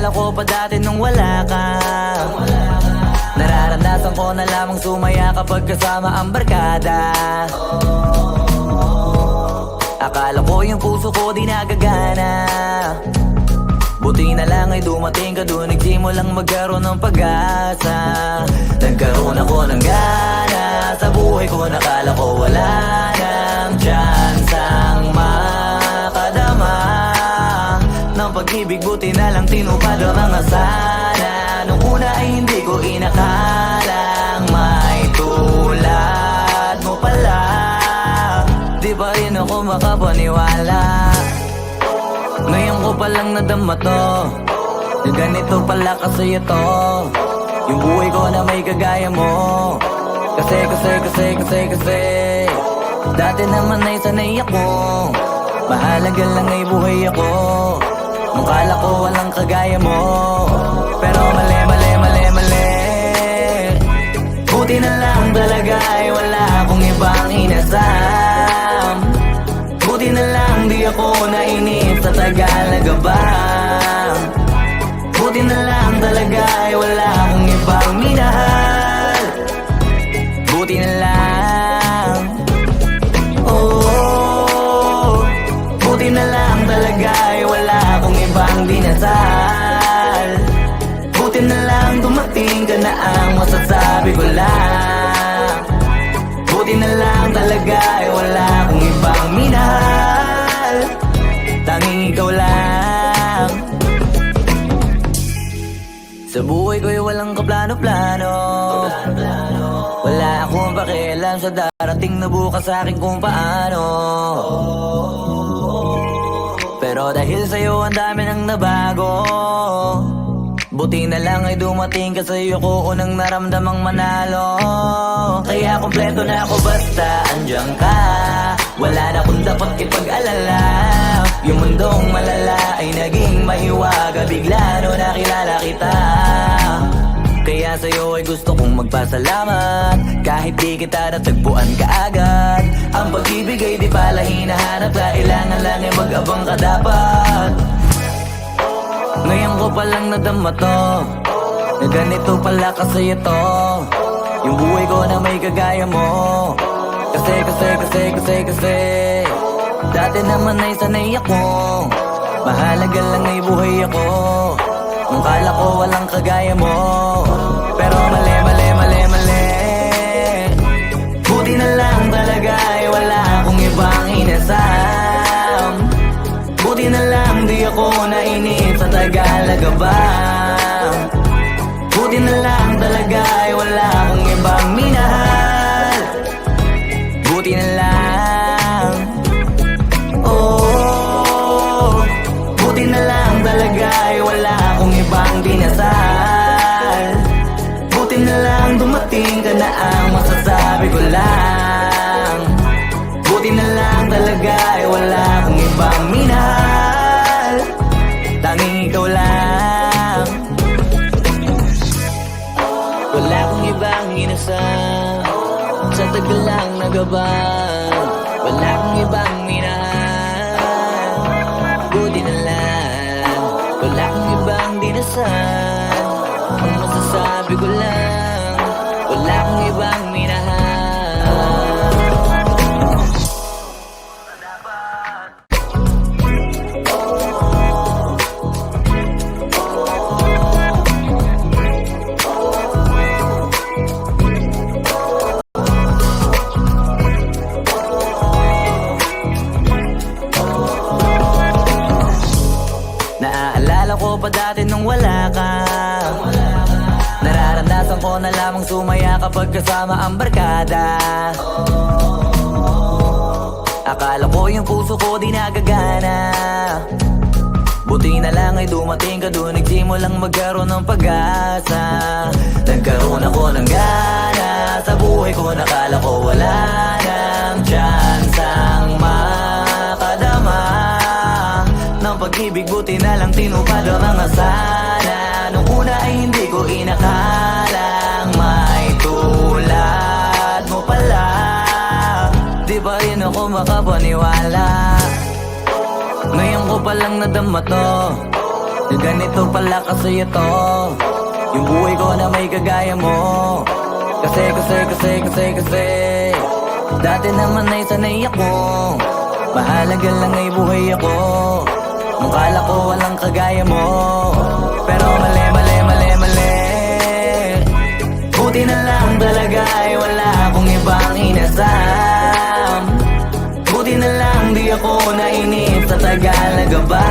ko pa dati nung wala ka. Nararanasan ko na lamang sumaya kapag kasama ang barkada. Akala ko yung puso ko di nagagana. Buti na lang ay dumating ka doon, nagsimulang magkaroon ng pag-asa. Nagkaroon ako ng gana sa buhay ko, nakala ko wala nang tsansang makadama ng pag-ibig. Buti na lang tinupad ang mga sana. Nung una ay hindi ko inakalang may tulad mo pala. Di pa rin ako makapaniwala. Ngayon ko palang nadama to, na ganito pala kasi ito yung buhay ko na may kagaya mo. Kasi dati naman ay sanay ako, mahalaga lang ay buhay ako. Nung kala ko walang kagaya mo, pero mali. Buti na lang talaga ay wala akong ibang inasam. Buti na lang di ako nainip sa Tagalaga ba. Buti na lang talaga ay wala akong ibang minahal. Buti na lang, oh, buti na lang talaga ay wala akong ibang dinasal. Buti na lang dumating ka na ang masasabi ko lang. Buti na lang talaga ay wala akong ibang minahal. Tanging ikaw lang. Sa buhay ko'y walang kaplano-plano. Wala akong pakialam sa darating na bukas sa akin kung paano. Pero dahil sa'yo ang dami nang nabago. Buti na lang ay dumating ka, sa'yo ko unang naramdamang manalo. Kaya kompleto na ako basta andyan ka. Wala na akong dapat ipag-alala. Yung mundong malala ay naging mahiwaga bigla no nakilala kita. Kaya sa'yo ay gusto kong magpasalamat. Kahit di kita natagpuan kaagad. Ang pag-ibig ay di pala hinahanap, kailangan lang ay mag-abang ka dapat. Ngayon ko palang nadama to, na ganito pala kasi ito yung buhay ko na may kagaya mo. Kasi dati naman ay sanay ako, mahalaga lang ay buhay ako. Nung kala ko walang kagaya mo, pero mali. Buti na lang talaga ay wala akong ibang inasam. Buti na lang di ako nainip sa Tagalaga ba. Buti na lang talaga ay wala akong ibang minahal. Buti na lang, oh, buti na lang talaga ay wala akong ibang dinasal. Buti na lang dumating ka na ang masasabi ko lang. Buti na lang talaga ay wala akong ibang minahal. Tanging ikaw lang. Wala akong ibang inasam, sa tagal lang nagabang. Wala akong ibang minahal. Buti na lang, wala akong ibang dinasal. Ang masasabi ko lang, wala akong ibang minahal. Naaalala ko pa dati nung wala ka. Nararanasan ko na lamang sumaya kapag kasama ang barkada. Akala ko yung puso ko di nagagana. Buti na lang ay dumating ka doon, nagsimulang magkaroon ng pag-asa. Nagkaroon ako ng gana sa buhay ko, nakala ko wala nang tsansang makadama ng pag-ibig. Buti na lang tinupad ang mga sana. Nung una ay hindi ko inakalang may tulad mo pala. Di pa rin ako makapaniwala. Ngayon ko palang nadama to, Na ganito pala kasi ito, yung buhay ko na may kagaya mo. Kasi dati naman ay sanay ako, mahalaga lang ay buhay ako. Nung kala ko walang kagaya mo, pero mali. Buti na lang talaga ay wala akong ibang inasam. Buti na lang di ako nainip sa Tagalaga ba.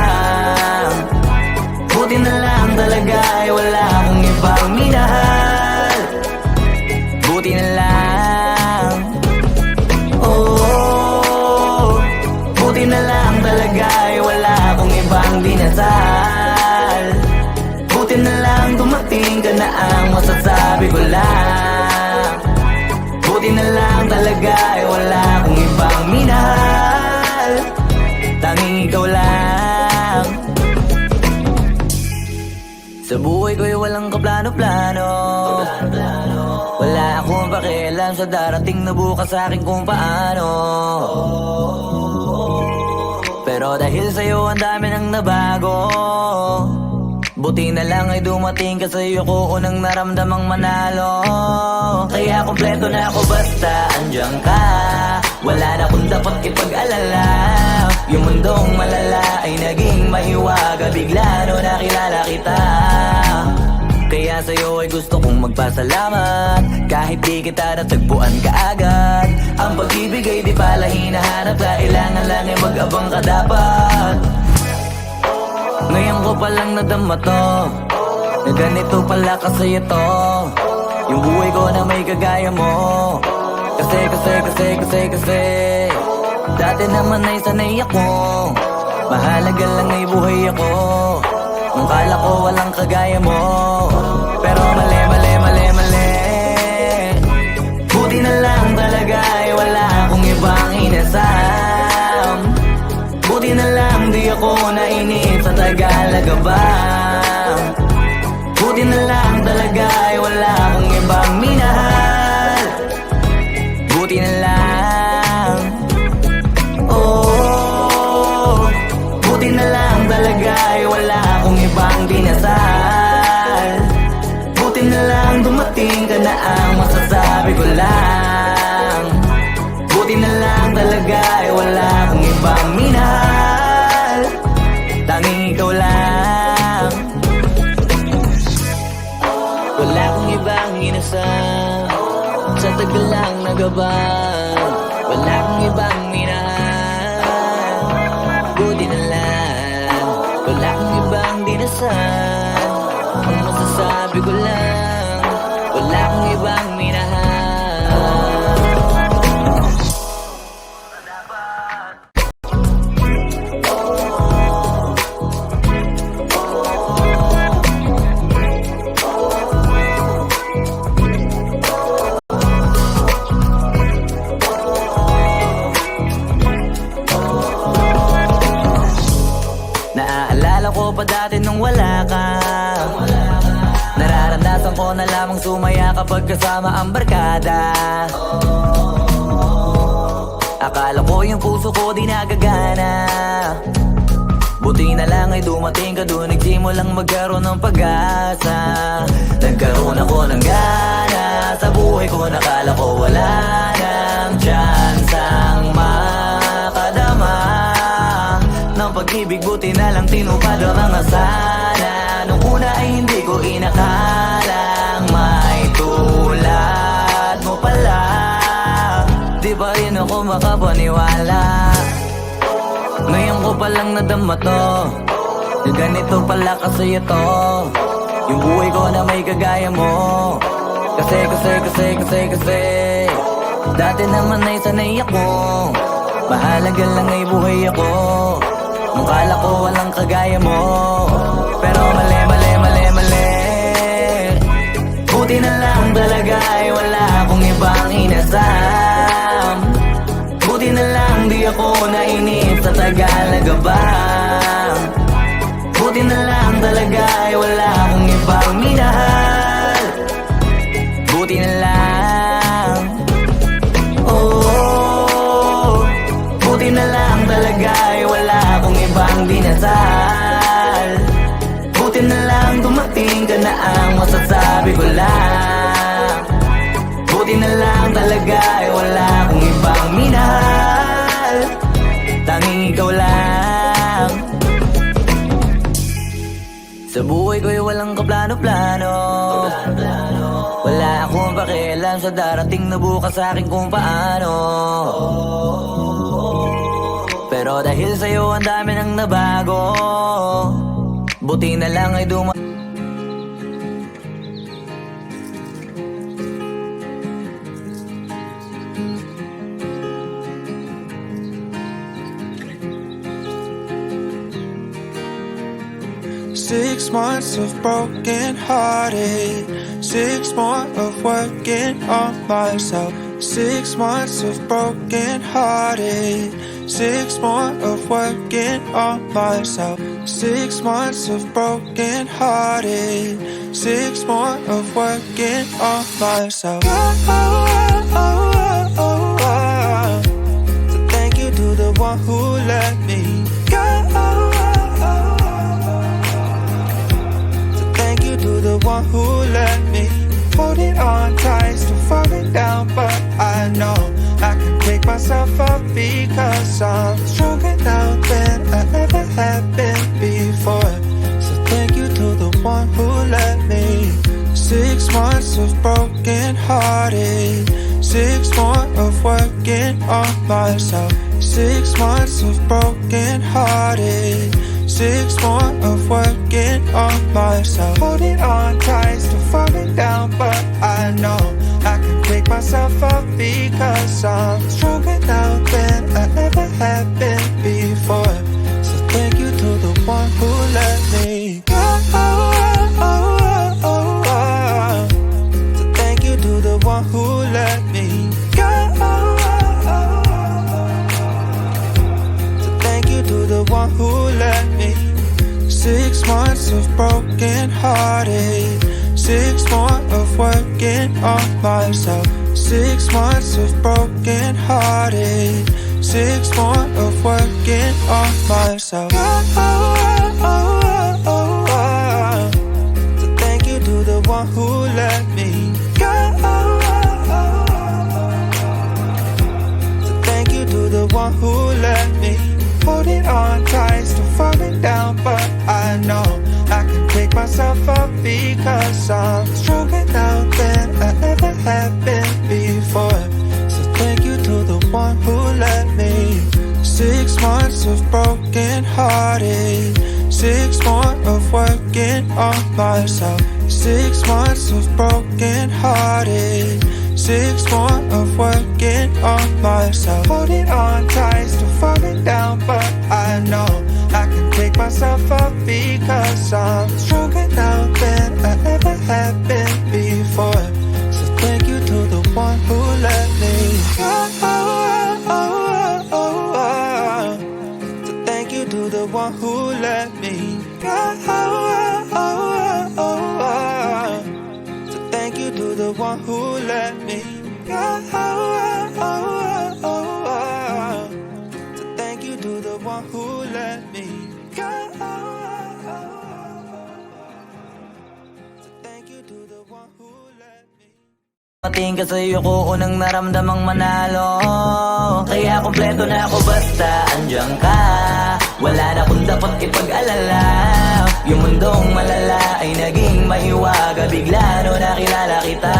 Buti na lang talaga ay wala akong ibang minahal. Buti na lang, oh, buti na lang talaga ay wala akong ibang dinasal. Buti na lang dumating ka na ang masasabi ko lang. Buti na lang talaga ay wala akong ibang minahal. Tanging ikaw lang. Sa buhay ko'y walang kaplano-plano. Wala akong pakialam sa darating na bukas sa akin kung paano. Pero dahil sa'yo ang dami nang nabago. Buti na lang ay dumating ka sa'yo ko unang naramdamang manalo. Kaya kompleto na ako basta andyan ka. Wala na akong dapat ipag-alala. Yung mundong malala ay naging mahiwaga bigla no nakilala kita. Kaya sa'yo ay gusto kong magpasalamat. Kahit di kita natagpuan kaagad. Ang pag-ibig ay di pala hinahanap. Kailangan lang ay mag-abang ka dapat. Ngayon ko palang nadama to, na ganito pala kasi ito, yung buhay ko na may kagaya mo. Kasi dati naman ay sanay ako, mahalaga lang ay buhay ako. Nung kala ko walang kagaya mo, pero mali. Buti na lang talaga ay wala akong ibang inasam. Buti na lang di ako nainip sa Tagalaga ba. Buti na lang talaga ay wala akong ibang minahal. Buti na lang, oh, buti na lang talaga ay wala akong ibang dinasal. Buti na lang dumating ka na ang masasabi ko lang. Buti na lang talaga ay wala akong ibang minahal. Tanging ikaw lang. Wala akong ibang inasam sa tagal lang nagabang. Wala akong ibang minahal. Buti na lang. Wala akong ibang dinasal. Ang masasabi ko lang, wala akong ibang minahal. Naaalala ko pa dati nung wala ka. Nararanasan ko na lamang sumaya kapag kasama ang barkada. Akala ko yung puso ko di nagagana. Buti na lang ay dumating ka doon, nagsimulang magkaroon ng pag-asa. Nagkaroon ako ng gana sa buhay ko, nakala ko wala nang tsansang makadama ng pag-ibig. Buti na lang tinupad ang mga sana. Nung una ay hindi ko inakalang may tulad mo pala. Di ba rin ako makapaniwala. Ngayon ko palang nadama to, na ganito pala kasi ito, yung buhay ko na may kagaya mo. Kasi dati naman ay sanay ako, mahalaga lang ay buhay ako. Nung kala ko walang kagaya mo, pero mali. Buti na lang talaga ay wala akong ibang inasam. Buti na lang di ako nainip sa Tagalaga ba. Buti na lang talaga ay wala akong ibang minahal. Buti na lang, oh, buti na lang talaga ay wala akong ibang dinasal. Sa buhay ko'y walang kaplano-plano. Wala akong pakialam sa darating na bukas sa akin kung paano. Pero dahil sa'yo ang dami nang nabago, buti na lang ay Six months of broken hearted, 6 more of working on myself. 6 months of broken hearted, 6 more of working on myself. 6 months of broken hearted, 6 more of working on myself. So thank you to the one who let me go. To the one who let me holding on tight, still falling down, but I know I can pick myself up because I'm stronger now than I ever have been before. So thank you to the one who let me. 6 months of broken hearted, 6 more of working on myself. 6 months of broken hearted, 6 more of working on myself. Holding on tight, still falling down, but I know I can pick myself up because I'm stronger now than I ever have been before. So thank you to the one who let me go. So thank you to the one who let me go. So thank you to the one who let me. 6 months of broken hearted, 6 more of working on myself. 6 months of broken hearted, 6 more of working on myself. So thank you to the one who let me go. So thank you to the one who let me. Holding on tight, still falling down, but I know I can pick myself up because I'm stronger now than I ever have been before. So thank you to the one who let me. 6 months of broken hearted, 6 more of working on myself. 6 months of broken hearted, 6 more of working on myself. Holding on tight, still falling down, but I know I can pick myself up because I'm stronger now than I ever have been before. So thank you to the one who let me go. So thank you to the one who let me go. So thank you to the one who let me go. So thank you to the one who let me go. So thank you to the one who let me. Mating ka sa'yo ko unang naramdamang manalo. Kaya kompleto na ako basta andyan ka. Wala na kung dapat ipag-alala. Yung mundong malala ay naging mahiwaga bigla no nakilala kita.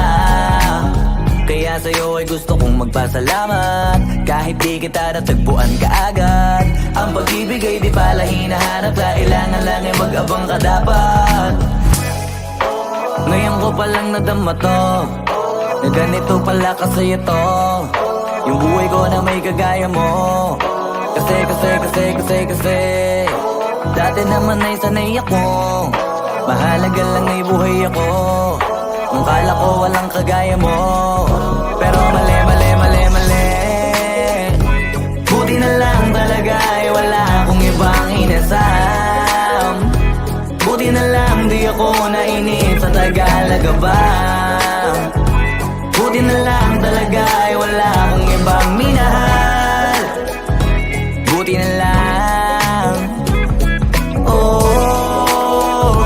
Kaya sa'yo ay gusto kong magpasalamat. Kahit di kita natagpuan kaagad. Ang pag-ibig ay di pala hinahanap. Kailangan lang ay mag-abang ka dapat. Ngayon ko palang nadama to, na ganito pala kasi ito. Yung buhay ko na may kagaya mo. Kasi dati naman ay sanay ako. Mahalaga lang ay buhay ako. Kung kala ko walang kagaya mo. Pero mali. Buti na lang talaga ay wala akong ibang inasam. Buti na lang di ako nainip sa Tagalaga ba. Buti na lang talaga ay wala akong ibang minahal. Buti na lang. Oh,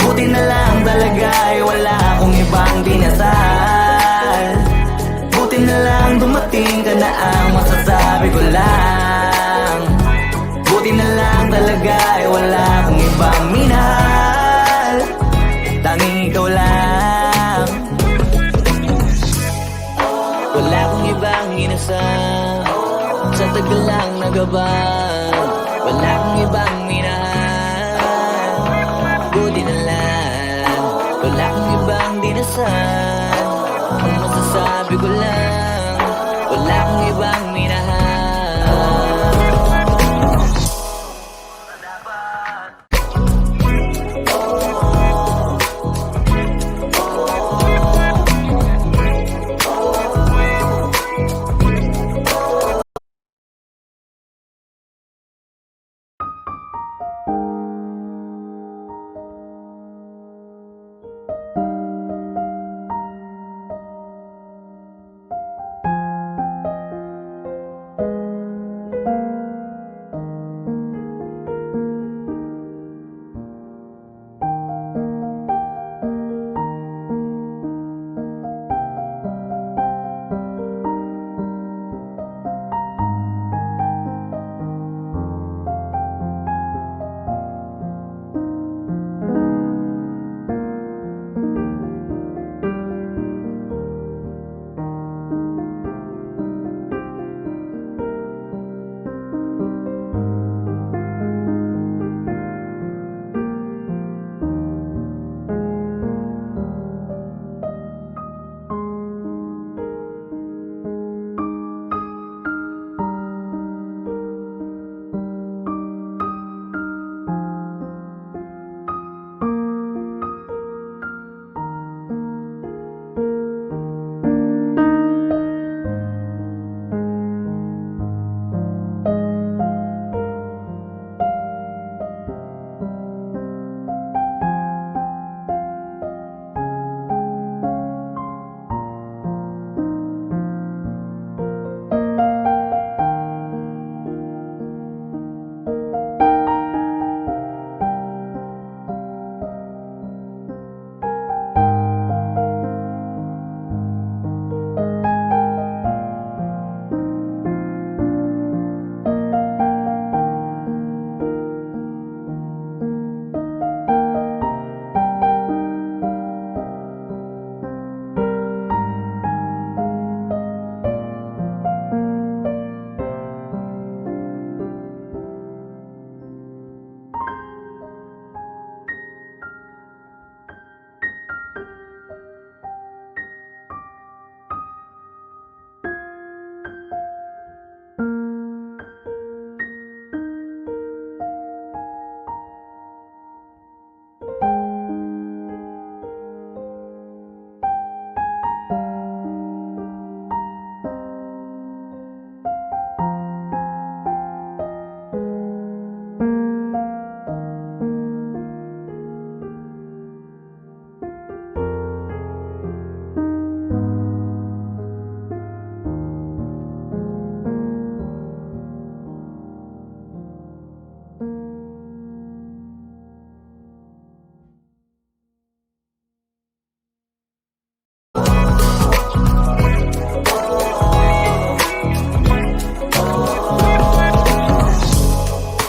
buti na lang talaga ay wala akong ibang dinasal. Buti na lang dumating ka na ang masasabi ko lang. Buti na lang talaga ay wala akong ibang minahal. bang wala kang ibang minahal? Buti na lang wala kang ibang dinasal. Ang masasabi ko lang, wala kang ibang minahal.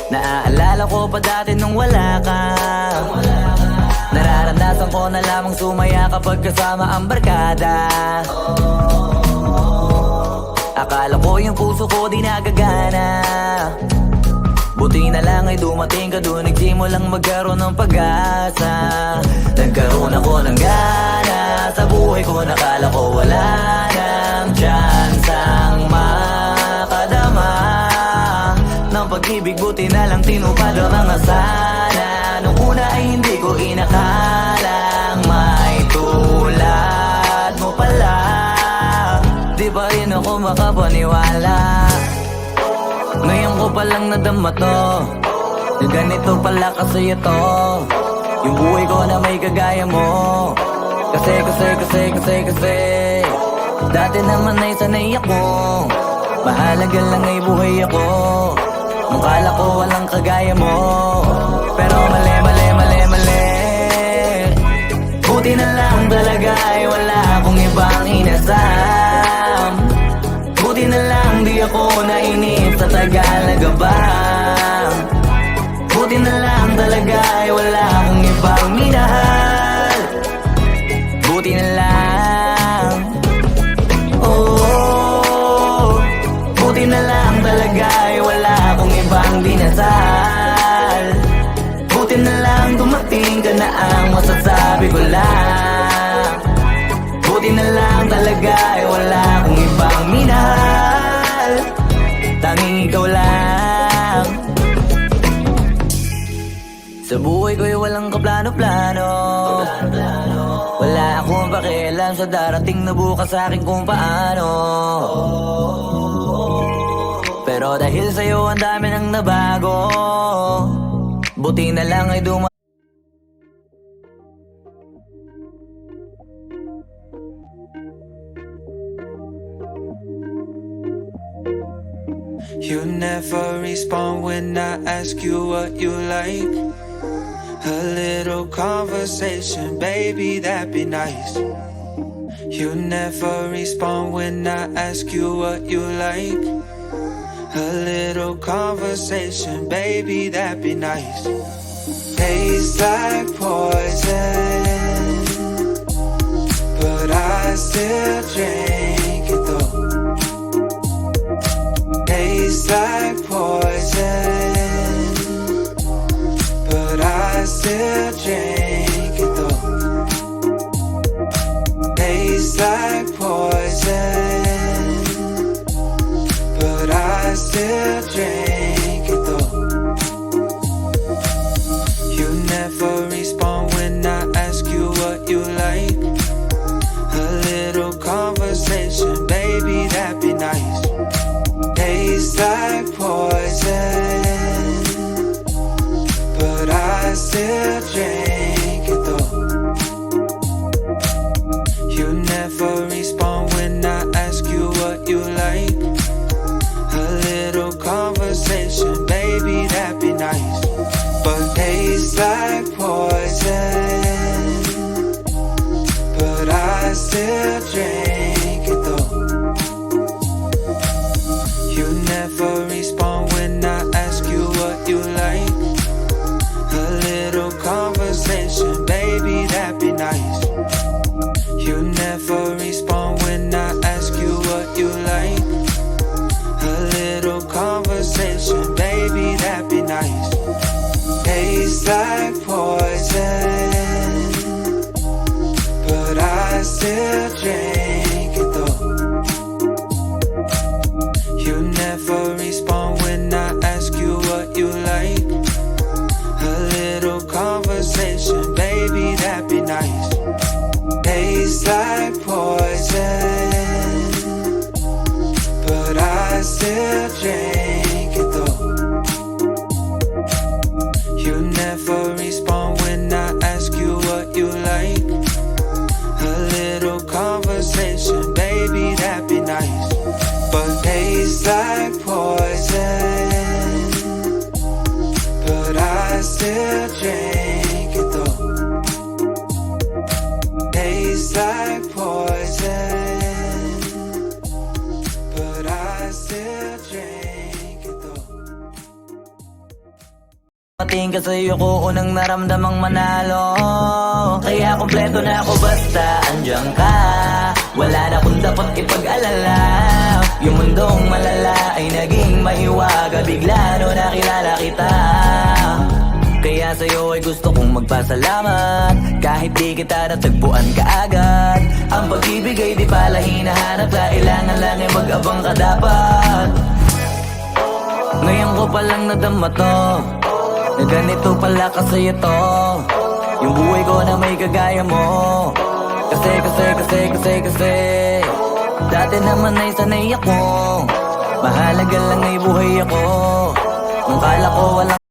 Naaalala ko pa dati nung wala ka. Nararanasan ko na lamang sumaya kapag kasama ang barkada. Akala ko yung puso ko di nagagana. Buti na lang ay dumating ka doon, nagsimulang magkaroon ng pag-asa. Nagkaroon ako ng gana sa buhay ko, nakala ko wala nang tsansang makadama ng pag-ibig. Buti na lang tinupad ang mga sana. Nung una ay hindi ko inakalang may tulad mo pala. Di pa rin ako makapaniwala. Ngayon ko palang nadama to, na ganito pala kasi ito yung buhay ko na may kagaya mo. Kasi dati naman ay sanay ako, mahalaga lang ay buhay ako. Nung kala ko walang kagaya mo, pero mali. Buti na lang talaga ay wala akong ibang inasam. Buti na lang di ako nainip sa Tagalaga ba. Buti na lang talaga ay wala akong ibang minahal. Buti na lang, oh, buti na lang talaga ay wala ang masasabi ko lang, buti na lang talaga ay wala akong ibang minahal, tanging ikaw lang. Sa buhay ko'y walang kaplano-plano, wala akong pakialam sa darating na bukas sa akin kung paano. Pero dahil sa'yo ang dami nang nabago, buti na lang ay You never respond when I ask you what you like. A little conversation, baby, that'd be nice. You never respond when I ask you what you like. A little conversation, baby, that'd be nice. Tastes like poison, but I still drink it though. Tastes like poison, but I still drink it though. Tastes like poison, but I still drink it though. You never respond when I ask you what you like. A little conversation, baby, that'd be nice. Tastes like poison, but I still drink it though. You never respond when I ask you what you like. A little conversation, baby, that'd be nice. But tastes like poison, but I still drink it though. You never respond when I ask you what you like. A little conversation, baby, that'd be nice. You never respond when I ask you what you like. A little conversation, baby, that'd be nice. Tastes like poison, but I still drink it though. You never respond when I ask you what you like. A little conversation, baby, that'd be nice. Tastes like poison, but I still drink it though. You never respond when I ask you what you like. A little conversation, baby, that'd be nice. But tastes like poison, but I still drink it though. Tastes like poison, but I still drink it though. Pating ka sa'yo ko unang naramdamang manalo, kaya kompleto na ako basta andyan ka. Wala na kung dapat ipag-alala, yung mundong malala ay naging mahiwaga, bigla no nakilala kita. Kaya sa'yo ay gusto kong magpasalamat, kahit di kita natagpuan kaagad. Ang pag-ibig ay di pala hinahanap, kailangan lang ay mag-abang ka dapat. Ngayon ko palang nadama to, na ganito pala kasi ito, yung buhay ko na may kagaya mo. Kasi dati naman ay sanay ako, mahalaga lang ay buhay ako. Nung kala ko walang